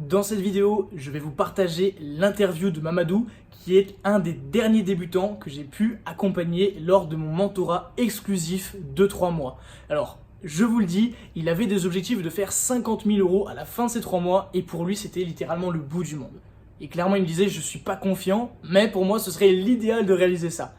Dans cette vidéo, je vais vous partager l'interview de Mamadou, qui est un des derniers débutants que j'ai pu accompagner lors de mon mentorat exclusif de 3 mois. Alors, je vous le dis, il avait des objectifs de faire 50 000 euros à la fin de ces 3 mois et pour lui, c'était littéralement le bout du monde. Et clairement, il me disait, je suis pas confiant, mais pour moi, ce serait l'idéal de réaliser ça.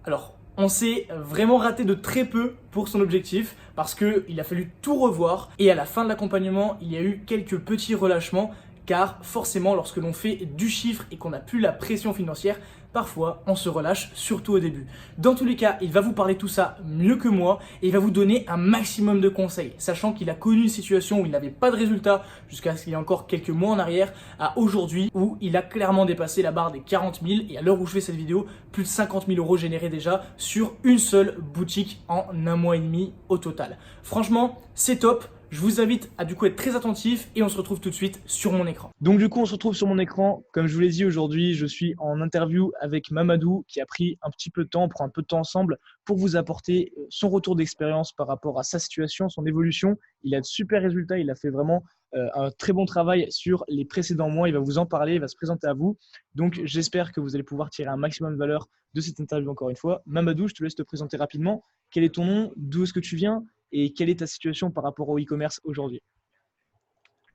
Alors, on s'est vraiment raté de très peu pour son objectif parce qu'il a fallu tout revoir et à la fin de l'accompagnement, il y a eu quelques petits relâchements car forcément, lorsque l'on fait du chiffre et qu'on n'a plus la pression financière, parfois on se relâche, surtout au début. Dans tous les cas, il va vous parler tout ça mieux que moi et il va vous donner un maximum de conseils, sachant qu'il a connu une situation où il n'avait pas de résultat jusqu'à ce qu'il y ait encore quelques mois en arrière à aujourd'hui où il a clairement dépassé la barre des 40 000 et à l'heure où je fais cette vidéo, plus de 50 000 euros générés déjà sur une seule boutique en un mois et demi au total. Franchement, c'est top. Je vous invite à du coup être très attentif et on se retrouve tout de suite sur mon écran. Donc du coup, on se retrouve sur mon écran. Comme je vous l'ai dit aujourd'hui, je suis en interview avec Mamadou qui a pris un petit peu de temps, on prend un peu de temps ensemble pour vous apporter son retour d'expérience par rapport à sa situation, son évolution. Il a de super résultats, il a fait vraiment un très bon travail sur les précédents mois. Il va vous en parler, il va se présenter à vous. Donc j'espère que vous allez pouvoir tirer un maximum de valeur de cette interview encore une fois. Mamadou, je te laisse te présenter rapidement. Quel est ton nom? D'où est-ce que tu viens? Et quelle est ta situation par rapport au e-commerce aujourd'hui?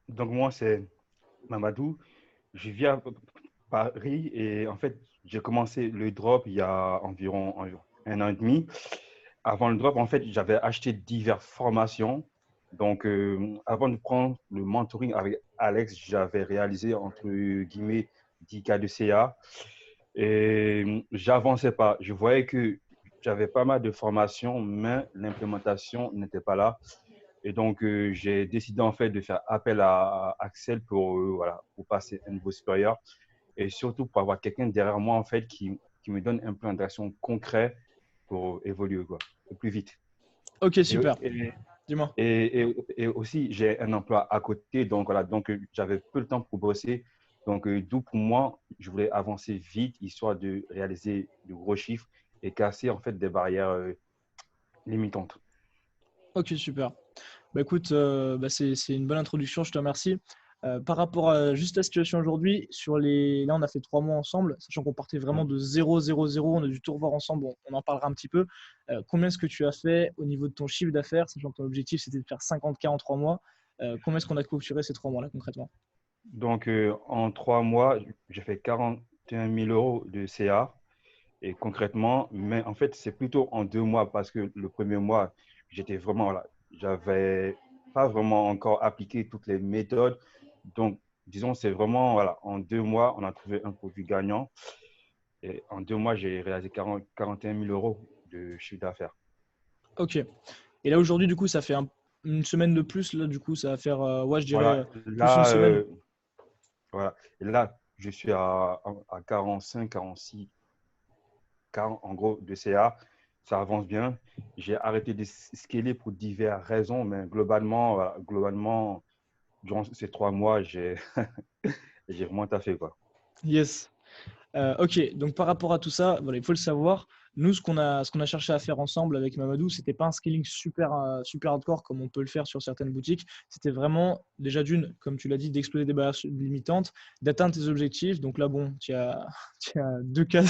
Donc moi, c'est Mamadou. Je vis à Paris et en fait, j'ai commencé le drop il y a environ un an et demi. Avant le drop, en fait, j'avais acheté diverses formations. Donc, avant de prendre le mentoring avec Alex, j'avais réalisé entre guillemets 10 cas de CA et j'avançais pas. Je voyais que j'avais pas mal de formations, mais l'implémentation n'était pas là. Et donc, j'ai décidé en fait de faire appel à Axel voilà, pour passer un niveau supérieur et surtout pour avoir quelqu'un derrière moi en fait qui me donne un plan d'action concret pour évoluer quoi, au plus vite. Ok, Et, super. et, Dis-moi. et aussi, j'ai un emploi à côté, donc voilà, donc j'avais peu de temps pour bosser. Donc, d'où pour moi, je voulais avancer vite, histoire de réaliser de gros chiffres et casser en fait des barrières limitantes. Ok, super. Bah écoute, c'est une bonne introduction, je te remercie. Par rapport à juste la situation aujourd'hui, là on a fait 3 mois ensemble, sachant qu'on partait vraiment de 0, 0, 0, on a dû tout revoir ensemble, on en parlera un petit peu. Combien est-ce que tu as fait au niveau de ton chiffre d'affaires, sachant que ton objectif c'était de faire 50K en 3 mois, combien est-ce qu'on a clôturé ces 3 mois-là concrètement? Donc, en 3 mois, j'ai fait 41 000 euros de CA. Et concrètement, mais en fait, c'est plutôt en 2 mois parce que le premier mois, j'étais vraiment, voilà, j'avais pas vraiment encore appliqué toutes les méthodes. Donc, disons, c'est vraiment, voilà, en 2 mois, on a trouvé un produit gagnant. Et en 2 mois, j'ai réalisé 41 000 euros de chiffre d'affaires. Ok. Et là aujourd'hui, du coup, ça fait une semaine de plus, là du coup, ça va faire, ouais, je dirais Voilà, plus une là, semaine. voilà. Et là, je suis à 45, 46 40 en gros de CA. Ça avance bien. J'ai arrêté de scaler pour diverses raisons, mais globalement, voilà, globalement durant ces 3 mois, j'ai j'ai vraiment taffé, quoi. Yes. Ok, donc par rapport à tout ça, voilà, il faut le savoir. Nous, ce qu'on a cherché à faire ensemble avec Mamadou, c'était pas un scaling super hardcore comme on peut le faire sur certaines boutiques. C'était vraiment, déjà d'une, comme tu l'as dit, d'exploser des barrières limitantes, d'atteindre tes objectifs. Donc là, bon, tu as 2 cas,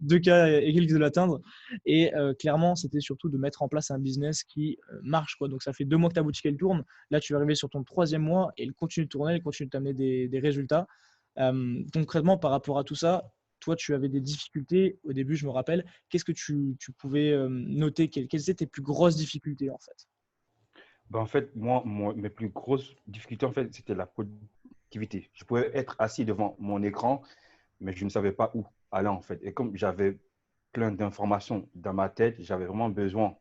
2 cas et quelques de l'atteindre. Et clairement, c'était surtout de mettre en place un business qui marche, quoi. Donc ça fait 2 mois que ta boutique, elle tourne. Là, tu es arrivé sur ton troisième mois et elle continue de tourner, elle continue de t'amener des résultats. Concrètement, par rapport à tout ça, toi, tu avais des difficultés au début, je me rappelle. Qu'est-ce que tu pouvais noter? Quelles étaient tes plus grosses difficultés en fait? Ben, en fait, mes plus grosses difficultés, en fait, c'était la productivité. Je pouvais être assis devant mon écran, mais je ne savais pas où aller, en fait. Et comme j'avais plein d'informations dans ma tête, j'avais vraiment besoin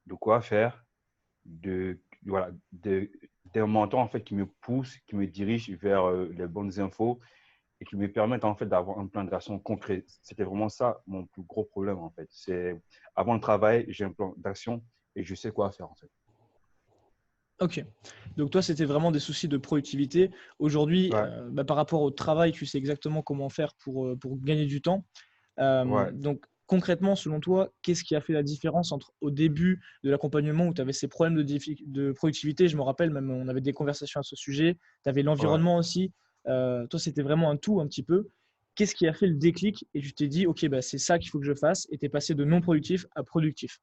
de quoi faire, voilà, d'un mentor, en fait, qui me pousse, qui me dirige vers les bonnes infos et qui me permettent en fait d'avoir un plan d'action concret. C'était vraiment ça mon plus gros problème en fait. C'est avant le travail, j'ai un plan d'action et je sais quoi faire en fait. Ok. Donc toi, c'était vraiment des soucis de productivité. Aujourd'hui, Ouais, par rapport au travail, tu sais exactement comment faire pour gagner du temps. ouais. Donc concrètement, selon toi, qu'est-ce qui a fait la différence entre au début de l'accompagnement où tu avais ces problèmes de productivité? Je me rappelle même, on avait des conversations à ce sujet. Tu avais Ouais. l'environnement aussi. Toi, c'était vraiment un tout un petit peu. Qu'est-ce qui a fait le déclic et tu t'es dit, OK, bah, c'est ça qu'il faut que je fasse et tu es passé de non productif à productif?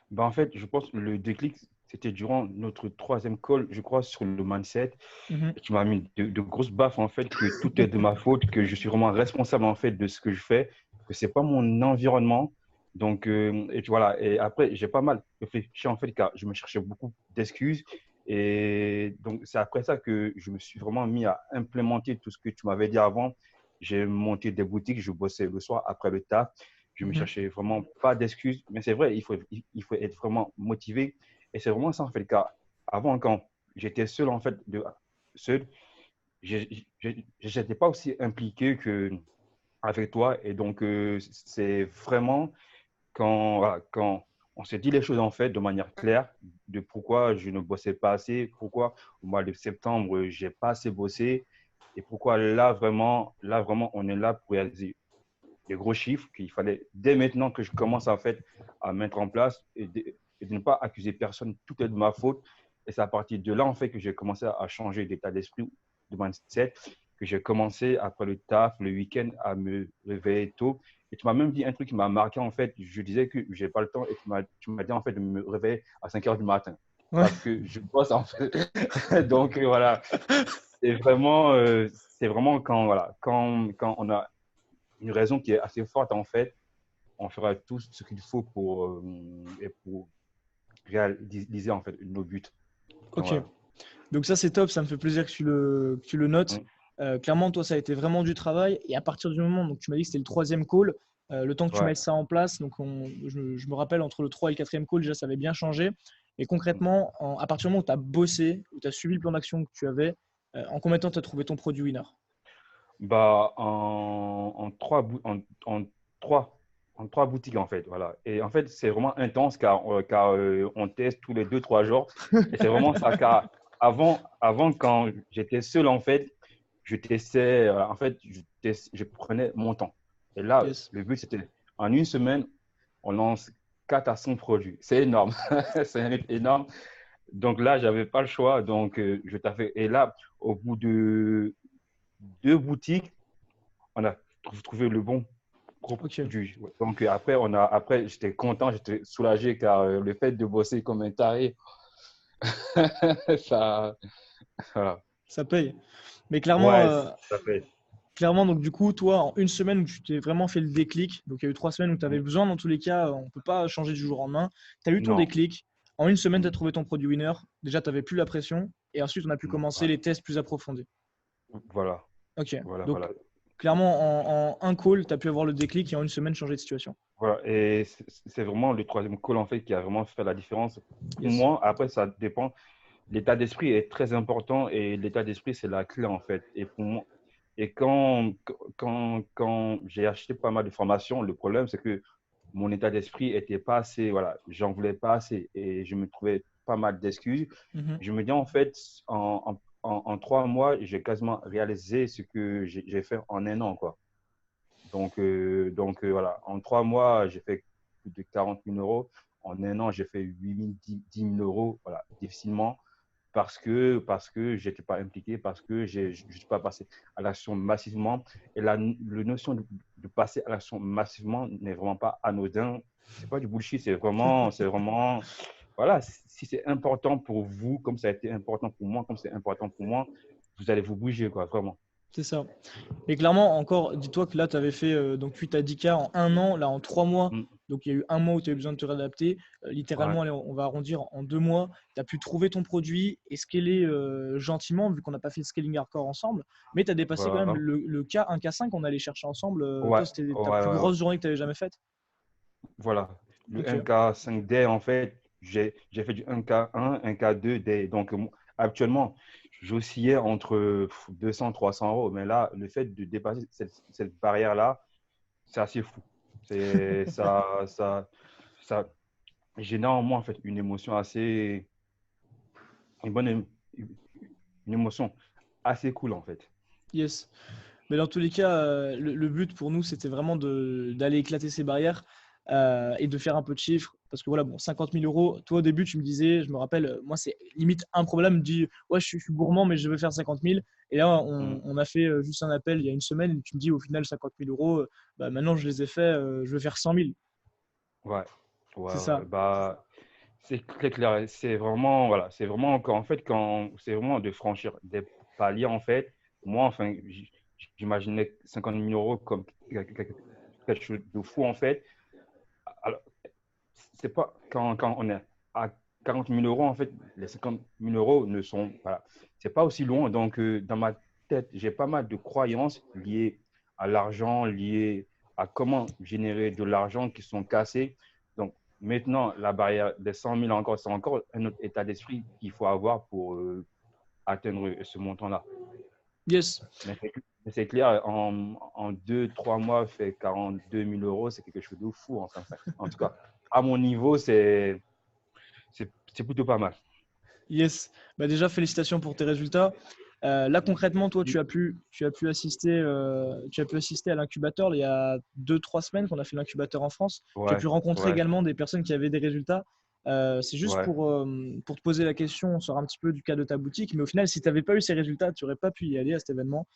Bah, en fait, je pense que le déclic, c'était durant notre troisième call, je crois, sur le mindset. Mhm. Et tu m'as mis de grosses baffes, en fait, que tout est de ma faute, que je suis vraiment responsable, en fait, de ce que je fais, que c'est pas mon environnement. Donc, et puis voilà. Et après, j'ai pas mal réfléchi, en fait, car je me cherchais beaucoup d'excuses. Et donc, c'est après ça que je me suis vraiment mis à implémenter tout ce que tu m'avais dit avant. J'ai monté des boutiques, je bossais le soir après le taf. Je me Mhm. cherchais vraiment pas d'excuses. Mais c'est vrai, il faut être vraiment motivé. Et c'est vraiment ça, en fait, car avant, quand j'étais seul, en fait, seul, je n'étais pas aussi impliqué avec toi. Et donc, c'est vraiment voilà, quand on se dit les choses en fait de manière claire, de pourquoi je ne bossais pas assez, pourquoi au mois de septembre, je n'ai pas assez bossé, et pourquoi là, vraiment, on est là pour réaliser des gros chiffres qu'il fallait dès maintenant que je commence en fait à mettre en place et de ne pas accuser personne, tout est de ma faute. Et c'est à partir de là en fait que j'ai commencé à changer d'état d'esprit, de mindset, que j'ai commencé après le taf, le week-end, à me réveiller tôt. Et tu m'as même dit un truc qui m'a marqué en fait. Je disais que je n'ai pas le temps et tu m'as dit en fait de me réveiller à 5 heures du matin Ouais. parce que je bosse en fait. Donc voilà, c'est vraiment quand, voilà, quand on a une raison qui est assez forte en fait, on fera tout ce qu'il faut pour réaliser en fait nos buts. Donc, OK. voilà. Donc ça, c'est top, ça me fait plaisir que tu le notes. Mm. Clairement, toi, ça a été vraiment du travail. Et à partir du moment, donc tu m'as dit que c'était le troisième call, le temps que tu Ouais. mettes ça en place, donc je me rappelle entre le 3 et le quatrième call, déjà, ça avait bien changé. Et Mm. concrètement, à partir du moment où tu as bossé, où tu as suivi le plan d'action que tu avais, en combien de temps tu as trouvé ton produit winner? Bah, en trois boutiques en fait. Voilà. Et en fait, c'est vraiment intense car on teste tous les 2, 3 jours. Et c'est vraiment ça. Car avant, quand j'étais seul en fait, je testais, en fait, je prenais mon temps. Et là, Yes. le but, c'était en une semaine, on lance 4 à 100 produits. C'est énorme. C'est un rythme énorme. Donc là, j'avais pas le choix. Donc, je taffais. Et là, au bout de 2 boutiques, on a trouvé le bon gros Ok. produit. Donc après, j'étais content, j'étais soulagé car le fait de bosser comme un taré, ça, voilà. Ça paye. Mais clairement, Ouais, ça fait. clairement, donc du coup, toi, en une semaine où tu t'es vraiment fait le déclic, donc il y a eu 3 semaines où tu avais besoin, dans tous les cas, on ne peut pas changer du jour au lendemain. Tu as eu ton Non. déclic. En une semaine, tu as trouvé ton produit winner. Déjà, tu n'avais plus la pression. Et ensuite, on a pu commencer Ouais. les tests plus approfondis. Voilà, Ok. voilà, Donc, voilà. clairement, en un call, tu as pu avoir le déclic et en une semaine, changer de situation. Voilà. Et c'est vraiment le troisième call en fait qui a vraiment fait la différence pour Yes. moi. Après, ça dépend. L'état d'esprit est très important et l'état d'esprit, c'est la clé en fait. Et pour moi, et quand j'ai acheté pas mal de formations, le problème, c'est que mon état d'esprit était pas assez, voilà, j'en voulais pas assez et je me trouvais pas mal d'excuses. Mhm. Je me dis en fait, en 3 mois, j'ai quasiment réalisé ce que j'ai fait en un an, quoi. Donc voilà, en 3 mois, j'ai fait plus de 40 000 euros. En un an, j'ai fait 8 000, 10 000 euros, voilà, difficilement, parce que je n'étais pas impliqué, parce que je ne suis pas passé à l'action massivement. Et la notion de passer à l'action massivement n'est vraiment pas anodin. Ce n'est pas du bullshit, c'est vraiment, voilà, si c'est important pour vous, comme ça a été important pour moi, comme c'est important pour moi, vous allez vous bouger, quoi, vraiment. C'est ça. Et clairement, encore, dis-toi que là, tu avais fait donc 8 à 10K en un an, là en 3 mois. Mm. Donc, il y a eu un mois où tu as eu besoin de te réadapter. Ouais, Littéralement, allez, on va arrondir en 2 mois. Tu as pu trouver ton produit et scaler gentiment, vu qu'on n'a pas fait de scaling hardcore ensemble. Mais tu as dépassé quand même voilà. le K, un K5 qu'on allait chercher ensemble. Ouais, Toi, c'était ta ouais, plus ouais. grosse journée que tu avais jamais faite. Voilà. Le Ok. 1K5D, en fait, j'ai fait du 1K1, 1K2D. Donc, actuellement, j'oscillais entre 200 300 euros. Mais là, le fait de dépasser cette barrière-là, c'est assez fou. Ça génère en moi, en fait, une bonne, une émotion assez cool, en fait. Yes. Mais dans tous les cas, le but pour nous, c'était vraiment d'aller éclater ces barrières et de faire un peu de chiffres. Parce que voilà, bon, 50 000 euros, toi au début, tu me disais, je me rappelle, moi, c'est limite un problème. Je me dis, ouais, je suis gourmand, mais je veux faire 50 000. Et là, Mm. on a fait juste un appel il y a une semaine et tu me dis au final 50 000 euros, bah, maintenant je les ai faits, je vais faire 100 000. Ouais, ouais, C'est ouais. ça. Bah, c'est très clair. C'est vraiment, voilà, c'est vraiment quand, en fait, quand c'est vraiment de franchir des paliers, en fait. Moi, enfin, j'imaginais 50 000 euros comme quelque chose de fou, en fait. Alors, c'est pas quand on est à 40 000 euros, en fait, les 50 000 euros ne sont, voilà, c'est pas aussi loin. Donc, dans ma tête, j'ai pas mal de croyances liées à l'argent, liées à comment générer de l'argent qui sont cassées. Donc, maintenant, la barrière des 100 000 encore, c'est encore un autre état d'esprit qu'il faut avoir pour atteindre ce montant-là. Yes. Mais c'est clair, en 2, 3 mois, fait 42 000 euros, c'est quelque chose de fou. Enfin, en tout cas, à mon niveau, c'est plutôt pas mal. Yes. Bah déjà, félicitations pour tes résultats. Là, concrètement, toi, tu as pu assister à l'incubateur il y a 2, 3 semaines qu'on a fait l'incubateur en France. Tu as Ouais, pu rencontrer ouais, également des personnes qui avaient des résultats. C'est juste ouais. pour te poser la question, on sort un petit peu du cas de ta boutique, mais au final, si tu n'avais pas eu ces résultats, tu n'aurais pas pu y aller à cet événement.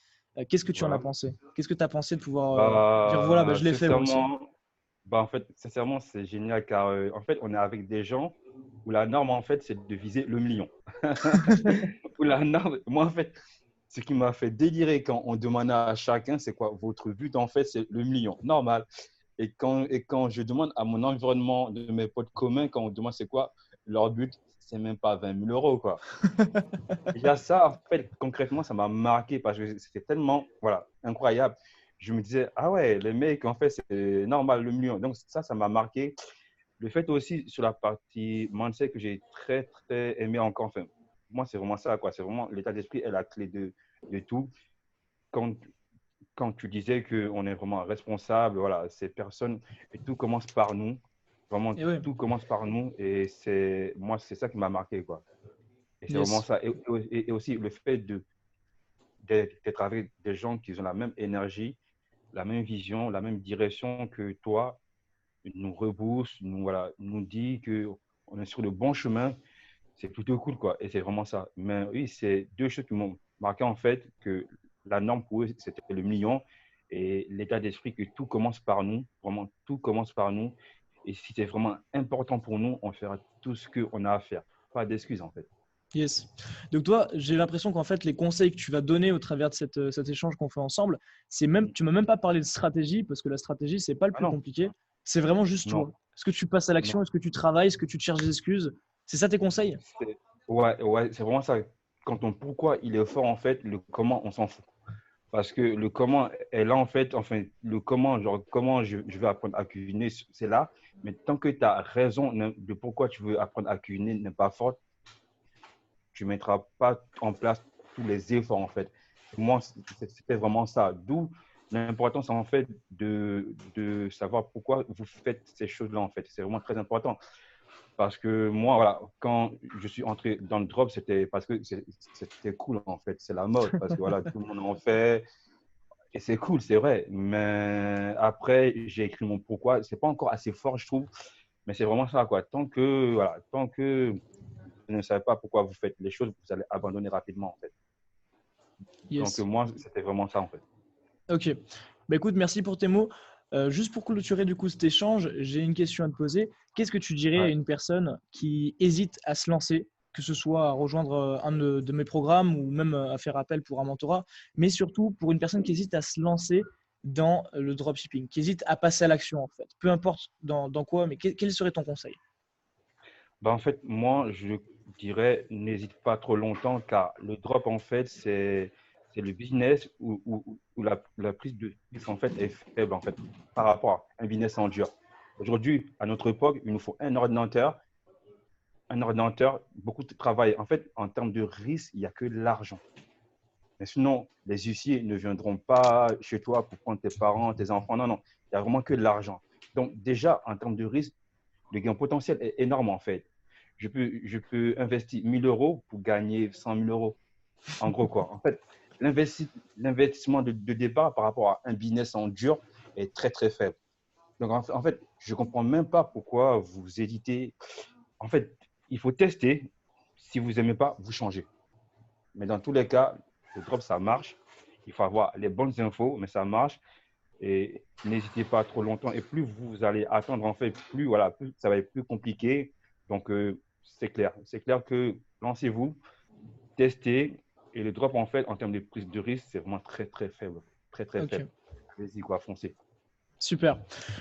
Qu'est-ce que tu en as Voilà. pensé? Qu'est-ce que tu as pensé de pouvoir dire, voilà, bah, Bah, je l'ai fait moi aussi. sincèrement, en fait, sincèrement, c'est génial car en fait, on est avec des gens où la norme, en fait, c'est de viser le million. Où la norme, moi, en fait, ce qui m'a fait délirer quand on demandait à chacun, c'est quoi votre but, en fait, c'est le million. Normal. Et quand je demande à mon environnement, de mes potes communs, quand on demande c'est quoi leur but, c'est même pas 20 000 euros, quoi. Déjà, ça, en fait, concrètement, ça m'a marqué parce que c'était tellement, voilà, incroyable. Je me disais, ah ouais, les mecs, en fait, c'est normal, le million. Donc, ça m'a marqué. Le fait aussi, sur la partie mindset que j'ai très, très aimé encore, enfin, moi, c'est vraiment ça, quoi. C'est vraiment l'état d'esprit est la clé de tout. Quand, quand tu disais qu'on est vraiment responsable, voilà, ces personnes, et tout commence par nous. Vraiment, Et ouais, tout commence par nous. Et moi, c'est ça qui m'a marqué, quoi. Et c'est vraiment yes, ça. Et aussi le fait d'être avec des gens qui ont la même énergie, la même vision, la même direction que toi, nous rebousse, voilà, nous dit qu'on est sur le bon chemin. C'est plutôt cool, quoi. Et c'est vraiment ça. Mais oui, c'est deux choses qui m'ont marqué, en fait, que la norme pour eux, c'était le million et l'état d'esprit que tout commence par nous. Vraiment, tout commence par nous. Et si c'est vraiment important pour nous, on fera tout ce qu'on a à faire. Pas d'excuses, en fait. yes. Donc toi, j'ai l'impression qu'en fait, les conseils que tu vas donner au travers de cet échange qu'on fait ensemble, c'est même, tu m'as même pas parlé de stratégie, parce que la stratégie, c'est pas le Ah plus non, compliqué. C'est vraiment juste non, toi. Est-ce que tu passes à l'action? non. Est-ce que tu travailles? Est-ce que tu te cherches des excuses? C'est ça tes conseils? Ouais, ouais, c'est vraiment ça. Quand on pourquoi il est fort, en fait, le comment, on s'en fout. Parce que le comment est là, en fait, enfin, le comment, genre, comment je vais apprendre à cuisiner, c'est là. Mais tant que tu as raison de pourquoi tu veux apprendre à cuisiner n'est pas forte, tu ne mettras pas en place tous les efforts, en fait. Moi, c'était vraiment ça. D'où l'importance, en fait, de savoir pourquoi vous faites ces choses-là, en fait. C'est vraiment très important. Parce que moi, voilà, quand je suis entré dans le drop, c'était parce que c'était cool, en fait. C'est la mode, parce que voilà, tout le monde en fait. Et c'est cool, c'est vrai. Mais après, j'ai écrit mon pourquoi. C'est pas encore assez fort, je trouve. Mais c'est vraiment ça, quoi. Tant que vous ne savez pas pourquoi vous faites les choses, vous allez abandonner rapidement, en fait. Donc, Yes. moi, c'était vraiment ça, en fait. Ok. Bah écoute, merci pour tes mots. Juste pour clôturer du coup cet échange, j'ai une question à te poser. Qu'est-ce que tu dirais à Ouais. une personne qui hésite à se lancer, que ce soit à rejoindre un de mes programmes ou même à faire appel pour un mentorat, mais surtout pour une personne qui hésite à se lancer dans le dropshipping, qui hésite à passer à l'action en fait, peu importe dans quoi, mais quel serait ton conseil? Bah, en fait, moi, je dirais, n'hésite pas trop longtemps, car le drop, en fait, c'est le business où la prise de risque, en fait, est faible, en fait, par rapport à un business en dur. Aujourd'hui, à notre époque, il nous faut un ordinateur, beaucoup de travail. En fait, en termes de risque, il n'y a que l'argent. Mais sinon, les huissiers ne viendront pas chez toi pour prendre tes parents, tes enfants. Non, non, il n'y a vraiment que de l'argent. Donc, déjà, en termes de risque, le gain potentiel est énorme, en fait. Je peux investir 1000 euros pour gagner 100 000 euros. En gros, quoi. En fait, l'investissement de départ par rapport à un business en dur est très, très faible. Donc, en fait, je ne comprends même pas pourquoi vous hésitez. En fait, il faut tester. Si vous n'aimez pas, vous changez. Mais dans tous les cas, Le drop, ça marche. Il faut avoir les bonnes infos, mais ça marche. Et n'hésitez pas trop longtemps. Et plus vous allez attendre, en fait, plus ça va être plus compliqué. Donc, c'est clair. C'est clair que lancez-vous, testez. Et le drop, en fait, en termes de prise de risque, c'est vraiment très, très faible. Très, très faible. Allez-y, quoi, foncez. Super.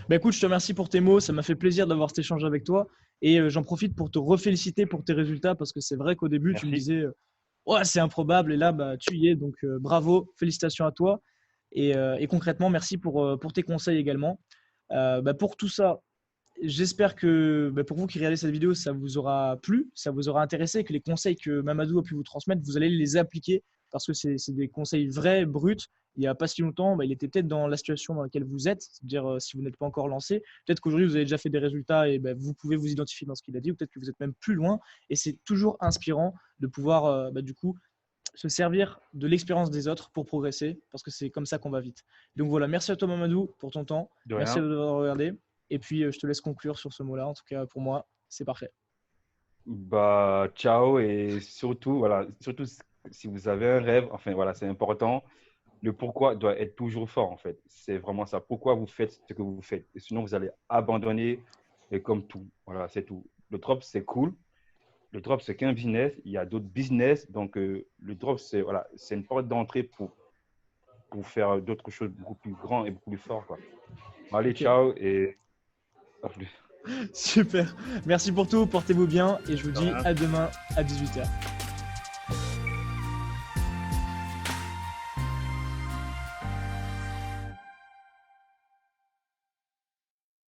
Bah, écoute, je te remercie pour tes mots. Ça m'a fait plaisir d'avoir cet échange avec toi. Et j'en profite pour te reféliciter pour tes résultats parce que c'est vrai qu'au début, tu me Merci. disais ouais, c'est improbable. Et là, bah, tu y es. Donc, bravo. Félicitations à toi. Et concrètement, merci pour tes conseils également. Bah, pour tout ça, j'espère que bah, pour vous qui regardez cette vidéo, ça vous aura plu, ça vous aura intéressé, que les conseils que Mamadou a pu vous transmettre, vous allez les appliquer parce que c'est des conseils vrais, bruts. Il n'y a pas si longtemps, bah, il était peut-être dans la situation dans laquelle vous êtes, c'est-à-dire si vous n'êtes pas encore lancé. Peut-être qu'aujourd'hui, vous avez déjà fait des résultats et bah, vous pouvez vous identifier dans ce qu'il a dit, ou peut-être que vous êtes même plus loin. Et c'est toujours inspirant de pouvoir du coup se servir de l'expérience des autres pour progresser, parce que c'est comme ça qu'on va vite. Donc voilà, merci à toi Mamadou pour ton temps, De merci rien. d'avoir regardé, et puis je te laisse conclure sur ce mot-là. En tout cas, pour moi, c'est parfait. Bah, ciao. Et surtout, voilà, surtout si vous avez un rêve, enfin, voilà, c'est important. Le pourquoi doit être toujours fort, en fait. C'est vraiment ça. Pourquoi vous faites ce que vous faites. Et sinon, vous allez abandonner et comme tout. Voilà, c'est tout. Le drop, c'est cool. Le drop, c'est qu'un business. Il y a d'autres business. Donc, le drop, c'est voilà, c'est une porte d'entrée pour faire d'autres choses beaucoup plus grands et beaucoup plus forts, quoi. Allez, Ok, ciao et à plus. super. Merci pour tout, portez-vous bien, et je vous De dis rien. à demain à 18h.